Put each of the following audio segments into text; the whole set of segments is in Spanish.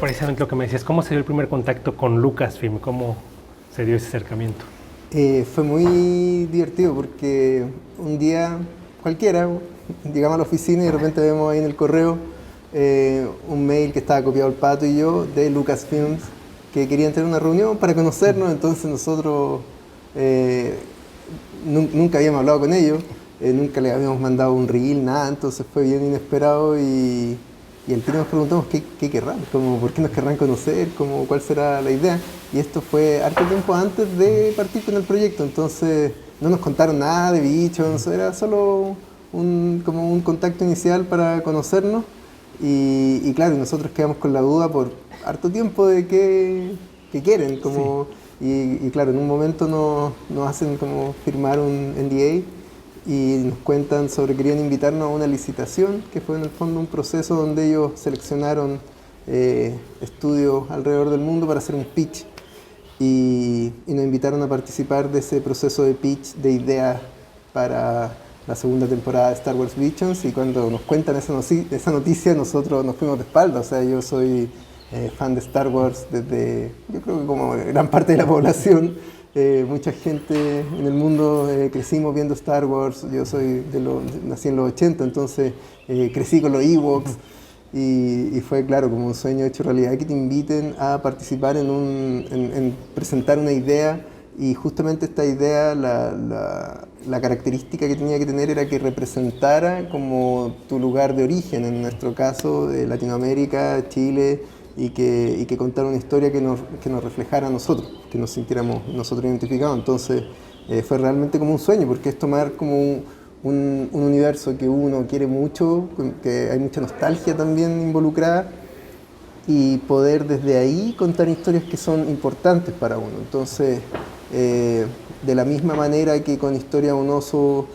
precisamente lo que me decías, ¿cómo se dio el primer contacto con Lucasfilm? ¿Cómo se dio ese acercamiento? Fue muy divertido porque un día cualquiera llegamos a la oficina y de repente vemos ahí en el correo un mail que estaba copiado el Pato y yo de Lucasfilms que querían tener una reunión para conocernos. Entonces nosotros eh, nunca habíamos hablado con ellos, nunca les habíamos mandado un reel, nada, entonces fue bien inesperado y al tiro nos preguntamos qué querrán, como, por qué nos querrán conocer, como, cuál será la idea. Y esto fue harto tiempo antes de partir con el proyecto, entonces no nos contaron nada de bichos, era solo como un contacto inicial para conocernos. Y claro, nosotros quedamos con la duda por harto tiempo de qué quieren, como, y claro, en un momento nos hacen como firmar un NDA y nos cuentan sobre, querían invitarnos a una licitación, que fue en el fondo un proceso donde ellos seleccionaron estudios alrededor del mundo para hacer un pitch y nos invitaron a participar de ese proceso de pitch de ideas para la segunda temporada de Star Wars Visions. Y cuando nos cuentan esa noticia nosotros nos fuimos de espalda. O sea, yo soy fan de Star Wars desde, yo creo que como gran parte de la población. Mucha gente en el mundo crecimos viendo Star Wars. Yo nací en los 80, entonces crecí con los Ewoks y fue claro como un sueño hecho realidad que te inviten a participar en presentar una idea. Y justamente esta idea, la característica que tenía que tener era que representara como tu lugar de origen, en nuestro caso de Latinoamérica, Chile, y que contara una historia que nos reflejara a nosotros, que nos sintiéramos nosotros identificados. Entonces fue realmente como un sueño, porque es tomar como un universo que uno quiere mucho, que hay mucha nostalgia también involucrada, y poder desde ahí contar historias que son importantes para uno. Entonces, de la misma manera que con Historia de un Oso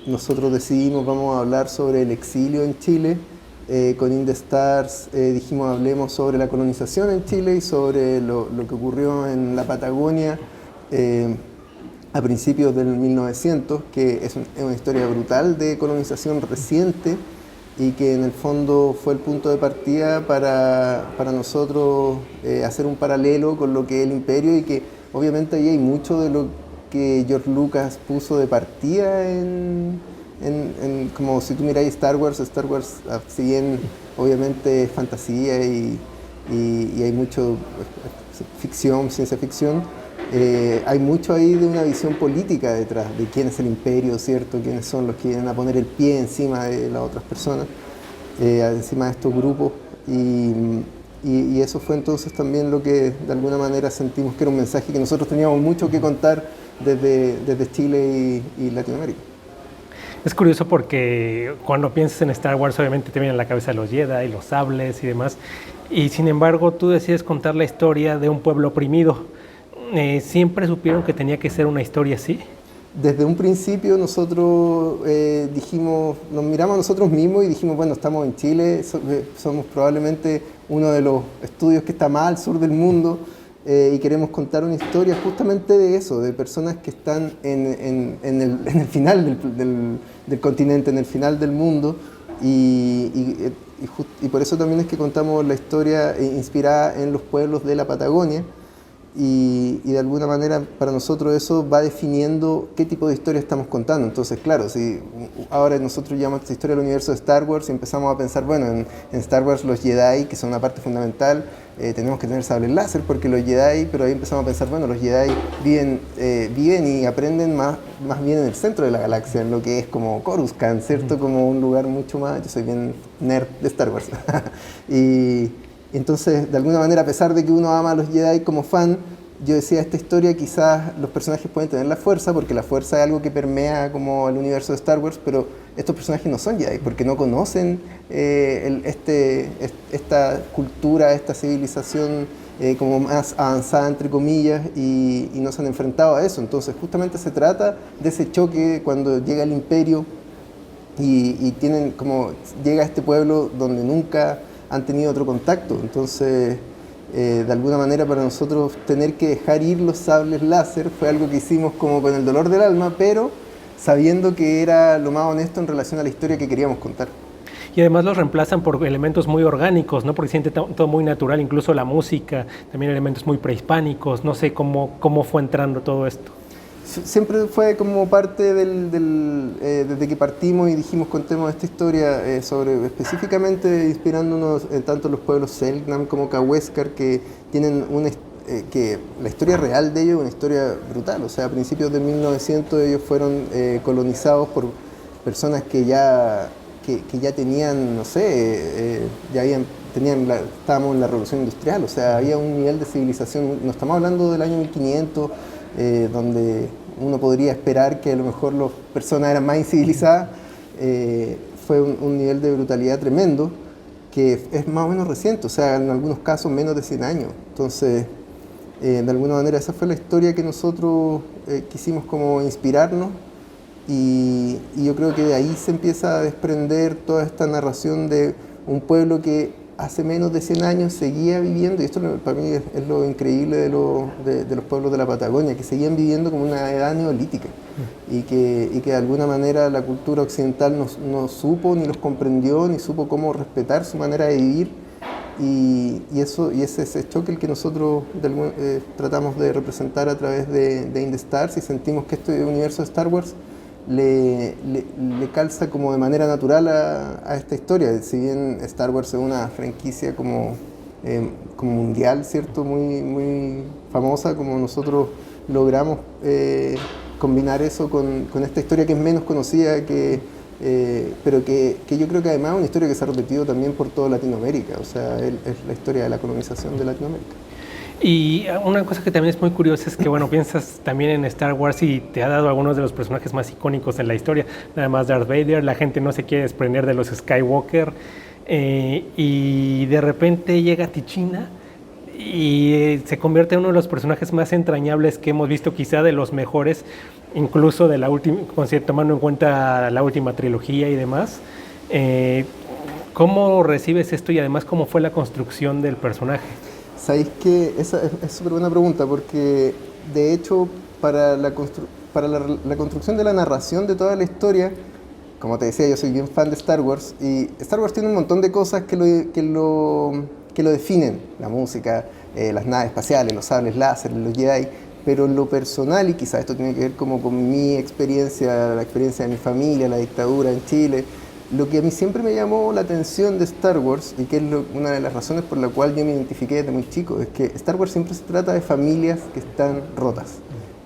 nosotros decidimos vamos a hablar sobre el exilio en Chile, con In the Stars dijimos hablemos sobre la colonización en Chile y sobre lo que ocurrió en la Patagonia a principios del 1900, que es una historia brutal de colonización reciente y que en el fondo fue el punto de partida para nosotros hacer un paralelo con lo que es el imperio, y que obviamente ahí hay mucho de lo que George Lucas puso de partida como si tú miráis Star Wars, si bien obviamente es fantasía y hay mucho ficción, ciencia ficción, hay mucho ahí de una visión política detrás, de quién es el imperio, ¿cierto? Quiénes son los que vienen a poner el pie encima de las otras personas, encima de estos grupos. Y eso fue entonces también lo que de alguna manera sentimos que era un mensaje que nosotros teníamos mucho que contar desde Chile y Latinoamérica. Es curioso porque cuando piensas en Star Wars obviamente te vienen a la cabeza los Jedi, los sables y demás, y sin embargo tú decides contar la historia de un pueblo oprimido. ¿Siempre supieron que tenía que ser una historia así? Desde un principio nosotros dijimos, nos miramos a nosotros mismos y dijimos, bueno, estamos en Chile, somos probablemente uno de los estudios que está más al sur del mundo, y queremos contar una historia justamente de eso, de personas que están en el final del continente, en el final del mundo, y por eso también es que contamos la historia inspirada en los pueblos de la Patagonia. Y de alguna manera para nosotros eso va definiendo qué tipo de historia estamos contando. Entonces, claro, si ahora nosotros llamamos esta historia del universo de Star Wars y empezamos a pensar, bueno, en Star Wars los Jedi, que son una parte fundamental, tenemos que tener sables láser porque los Jedi, pero ahí empezamos a pensar, bueno, los Jedi viven y aprenden más bien en el centro de la galaxia, en lo que es como Coruscant, ¿cierto? Como un lugar mucho más, yo soy bien nerd de Star Wars. Y entonces, de alguna manera, a pesar de que uno ama a los Jedi como fan, yo decía, esta historia quizás los personajes pueden tener la fuerza, porque la fuerza es algo que permea como el universo de Star Wars, pero estos personajes no son Jedi, porque no conocen esta cultura, esta civilización como más avanzada, entre comillas, y no se han enfrentado a eso. Entonces, justamente se trata de ese choque cuando llega el Imperio y tienen como llega a este pueblo donde nunca han tenido otro contacto. Entonces, de alguna manera para nosotros tener que dejar ir los sables láser fue algo que hicimos como con el dolor del alma, pero sabiendo que era lo más honesto en relación a la historia que queríamos contar. y además los reemplazan por elementos muy orgánicos, ¿no? Porque siente todo muy natural, incluso la música, también elementos muy prehispánicos, no sé cómo fue entrando todo esto. Siempre fue como parte desde que partimos y dijimos contemos esta historia sobre específicamente inspirándonos en tanto los pueblos Selknam como Kawéskar, que tienen que la historia real de ellos es una historia brutal. O sea, a principios de 1900 ellos fueron colonizados por personas que ya tenían, no sé, estábamos en la revolución industrial, o sea, había un nivel de civilización, no estamos hablando del año 1500, donde uno podría esperar que a lo mejor las personas eran más incivilizadas. Fue un nivel de brutalidad tremendo, que es más o menos reciente, o sea, en algunos casos menos de 100 años. Entonces, de alguna manera esa fue la historia que nosotros quisimos como inspirarnos, y yo creo que de ahí se empieza a desprender toda esta narración de un pueblo que hace menos de 100 años seguía viviendo, y esto para mí es lo increíble de los pueblos de la Patagonia, que seguían viviendo como una edad neolítica, y que de alguna manera la cultura occidental no supo, ni los comprendió, ni supo cómo respetar su manera de vivir, y es ese choque el que nosotros tratamos de representar a través de In the Stars, y sentimos que este universo de Star Wars le calza como de manera natural a esta historia. Si bien Star Wars es una franquicia como mundial, ¿cierto? Muy famosa, como nosotros logramos combinar eso con esta historia que es menos conocida, pero que yo creo que además es una historia que se ha repetido también por toda Latinoamérica, o sea, es la historia de la colonización de Latinoamérica. Y una cosa que también es muy curiosa es que, bueno, piensas también en Star Wars y te ha dado algunos de los personajes más icónicos en la historia, nada más Darth Vader, la gente no se quiere desprender de los Skywalker, y de repente llega Tichina y se convierte en uno de los personajes más entrañables que hemos visto, quizá de los mejores, incluso de la última, tomando en cuenta la última trilogía y demás. ¿Cómo recibes esto y además cómo fue la construcción del personaje? Sabéis que esa es súper buena pregunta, porque de hecho para la construcción de la narración de toda la historia, como te decía, yo soy bien fan de Star Wars, y Star Wars tiene un montón de cosas que lo definen: la música, las naves espaciales, los sables láser, los Jedi. Pero en lo personal, y quizás esto tiene que ver como con mi experiencia, la experiencia de mi familia, la dictadura en Chile, lo que a mí siempre me llamó la atención de Star Wars, y que es una de las razones por la cual yo me identifiqué desde muy chico, es que Star Wars siempre se trata de familias que están rotas.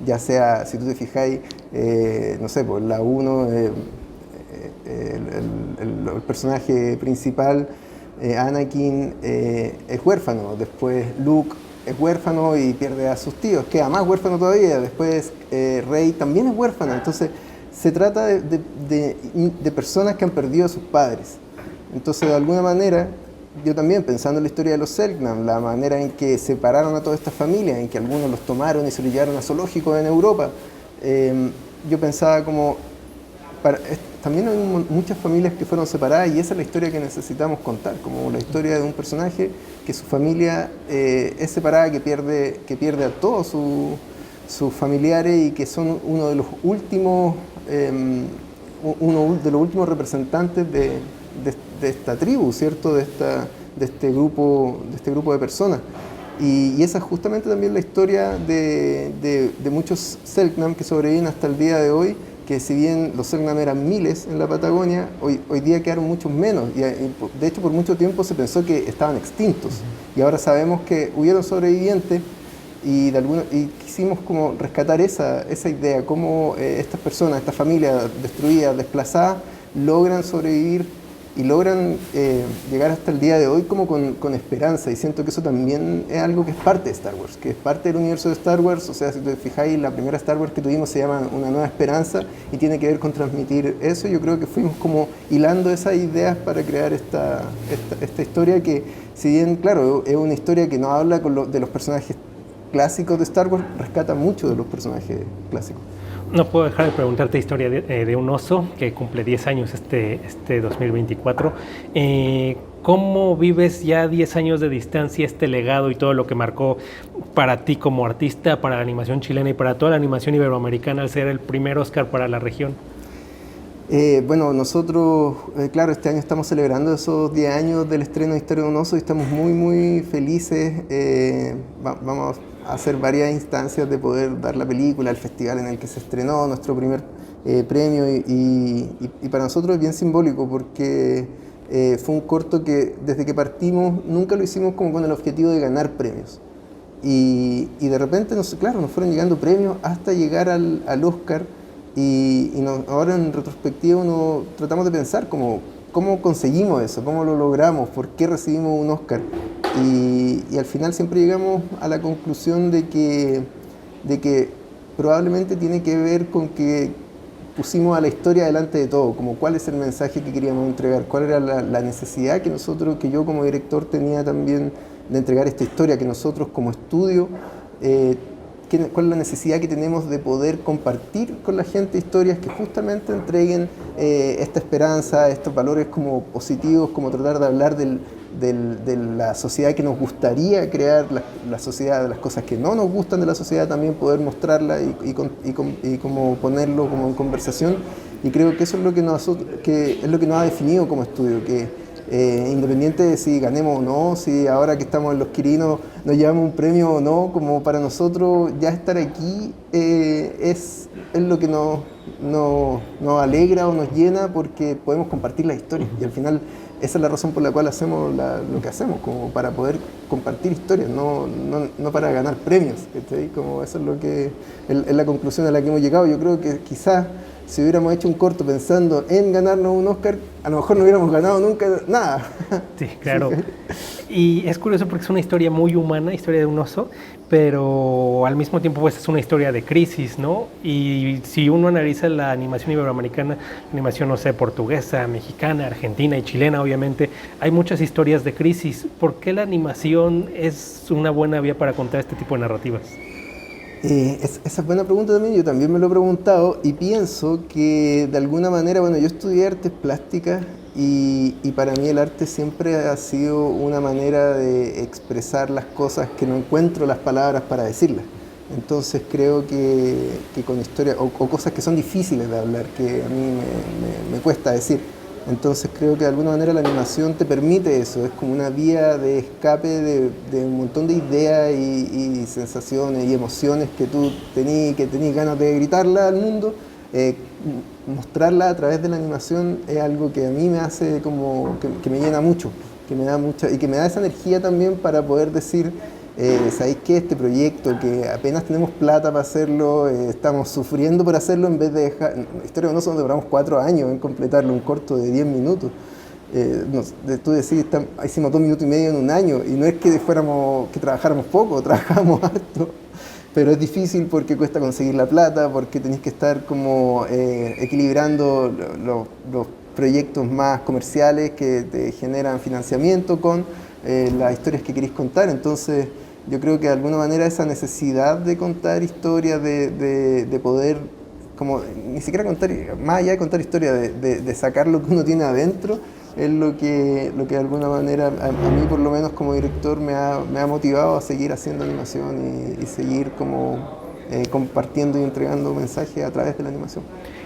Ya sea, si tú te fijáis, no sé, por la 1, el personaje principal, Anakin, es huérfano. Después Luke es huérfano y pierde a sus tíos, queda más huérfano todavía. Después Rey también es huérfana. Entonces se trata de personas que han perdido a sus padres. Entonces, de alguna manera, yo también, pensando en la historia de los Selknam, la manera en que separaron a toda esta familia, en que algunos los tomaron y se los llevaron a zoológicos en Europa, yo pensaba como, también hay muchas familias que fueron separadas, y esa es la historia que necesitamos contar, como la historia de un personaje que su familia es separada, que pierde a todos sus familiares, y que son uno de los últimos representantes de esta tribu, ¿cierto? De este grupo de personas. Y esa es justamente también la historia de muchos Selknam que sobreviven hasta el día de hoy, que si bien los Selknam eran miles en la Patagonia, hoy día quedaron muchos menos, y de hecho por mucho tiempo se pensó que estaban extintos, y ahora sabemos que hubieron sobrevivientes, y quisimos como rescatar esa idea, cómo estas personas, estas familias destruidas, desplazadas, logran sobrevivir y logran llegar hasta el día de hoy como con esperanza. Y siento que eso también es algo que es parte de Star Wars, que es parte del universo de Star Wars. O sea, si te fijáis, la primera Star Wars que tuvimos se llama Una Nueva Esperanza, y tiene que ver con transmitir eso. Yo creo que fuimos como hilando esas ideas para crear esta historia, que si bien, claro, es una historia que no habla de los personajes clásicos de Star Wars, rescata mucho de los personajes clásicos. No puedo dejar de preguntarte historia de un oso que cumple 10 años este 2024. ¿Cómo vives ya 10 años de distancia este legado y todo lo que marcó para ti como artista, para la animación chilena y para toda la animación iberoamericana, al ser el primer Oscar para la región? Bueno, nosotros, claro, este año estamos celebrando esos 10 años del estreno de Historia de un oso y estamos muy, muy felices. Vamos a hacer varias instancias de poder dar la película al festival en el que se estrenó, nuestro primer premio, y para nosotros es bien simbólico porque fue un corto que desde que partimos nunca lo hicimos como con el objetivo de ganar premios. Y de repente, claro, nos fueron llegando premios hasta llegar al Oscar. Ahora en retrospectiva tratamos de pensar cómo conseguimos eso, cómo lo logramos, por qué recibimos un Oscar. Y al final siempre llegamos a la conclusión de que probablemente tiene que ver con que pusimos a la historia delante de todo, como cuál es el mensaje que queríamos entregar, cuál era la necesidad que yo como director tenía también de entregar esta historia, que nosotros como estudio cuál es la necesidad que tenemos de poder compartir con la gente historias que justamente entreguen esta esperanza, estos valores como positivos, como tratar de hablar de la sociedad que nos gustaría crear, la sociedad, de las cosas que no nos gustan de la sociedad, también poder mostrarla y como ponerlo como en conversación. Y creo que eso es lo que nos ha definido como estudio, que independiente de si ganemos o no, si ahora que estamos en Los Quirinos nos llevamos un premio o no, como para nosotros ya estar aquí es lo que nos alegra o nos llena porque podemos compartir la historia. Y al final esa es la razón por la cual hacemos lo que hacemos, como para poder compartir historias, no para ganar premios. ¿Sí? Como eso es lo que es la conclusión a la que hemos llegado. Yo creo que quizás si hubiéramos hecho un corto pensando en ganarnos un Oscar, a lo mejor no hubiéramos ganado nunca nada. Sí, claro. Y es curioso porque es una historia muy humana, historia de un oso, pero al mismo tiempo pues es una historia de crisis, ¿no? Y si uno analiza la animación iberoamericana, la animación, no sé, portuguesa, mexicana, argentina y chilena, obviamente, hay muchas historias de crisis. ¿Por qué la animación es una buena vía para contar este tipo de narrativas? Esa es buena pregunta también, yo también me lo he preguntado y pienso que de alguna manera, bueno, yo estudié artes plásticas y para mí el arte siempre ha sido una manera de expresar las cosas que no encuentro las palabras para decirlas. Entonces creo que con historias o cosas que son difíciles de hablar, que a mí me cuesta decir. Entonces creo que de alguna manera la animación te permite eso, es como una vía de escape de un montón de ideas y sensaciones y emociones que tú tenés ganas de gritarla al mundo. Mostrarla a través de la animación es algo que a mí me hace como que me llena mucho, que me da mucha y que me da esa energía también para poder decir ¿sabéis qué? Este proyecto que apenas tenemos plata para hacerlo, estamos sufriendo por hacerlo en vez de dejar... Historia de un oso, demoramos 4 años en completarlo, un corto de 10 minutos. Tú decís, hicimos 2 minutos y medio en un año, y no es que trabajáramos poco, trabajamos harto, pero es difícil porque cuesta conseguir la plata, porque tenés que estar como equilibrando los proyectos más comerciales que te generan financiamiento con las historias que queréis contar. Entonces yo creo que de alguna manera esa necesidad de contar historias, de poder, como ni siquiera contar, más allá de contar historias, de sacar lo que uno tiene adentro, es lo que de alguna manera a mí por lo menos como director me ha motivado a seguir haciendo animación y seguir como compartiendo y entregando mensajes a través de la animación.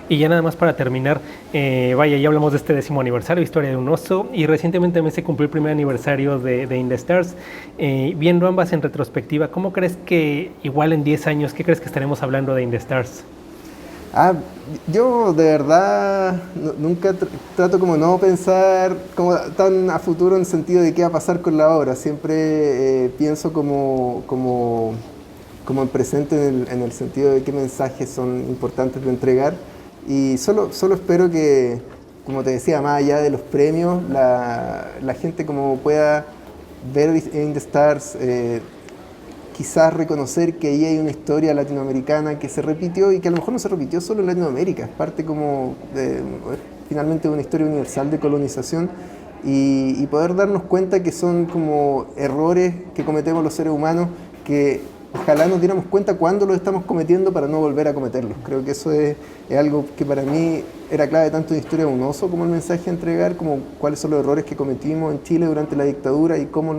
Y ya nada más para terminar, vaya, ya hablamos de este 10º aniversario, Historia de un oso, y recientemente también se cumplió el primer aniversario de In the Stars. Viendo ambas en retrospectiva, ¿cómo crees que igual en 10 años, qué crees que estaremos hablando de In the Stars? Yo de verdad nunca trato como no pensar como tan a futuro en el sentido de qué va a pasar con la obra. Siempre pienso como en presente en el sentido de qué mensajes son importantes de entregar. Y solo espero que, como te decía, más allá de los premios, la gente como pueda ver In the Stars, quizás reconocer que ahí hay una historia latinoamericana que se repitió y que a lo mejor no se repitió solo en Latinoamérica, es parte como finalmente de una historia universal de colonización y poder darnos cuenta que son como errores que cometemos los seres humanos que ojalá nos diéramos cuenta cuándo los estamos cometiendo para no volver a cometerlos. Creo que eso es algo que para mí era clave tanto en Historia de un oso como el mensaje a entregar, como cuáles son los errores que cometimos en Chile durante la dictadura y cómo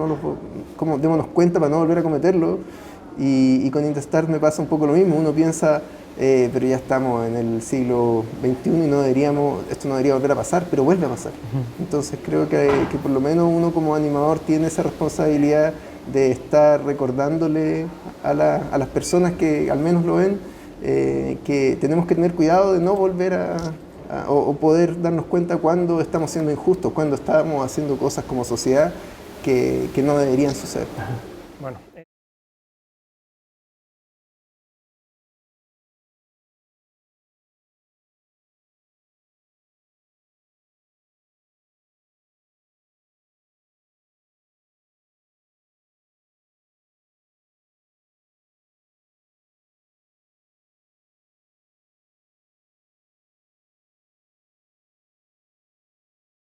démonos cuenta para no volver a cometerlos. Y con In the Stars me pasa un poco lo mismo. Uno piensa, pero ya estamos en el siglo XXI y esto no debería volver a pasar, pero vuelve a pasar. Entonces creo que por lo menos uno como animador tiene esa responsabilidad de estar recordándole a las personas que al menos lo ven, que tenemos que tener cuidado de no volver o poder darnos cuenta cuando estamos siendo injustos, cuando estamos haciendo cosas como sociedad que no deberían suceder. Bueno.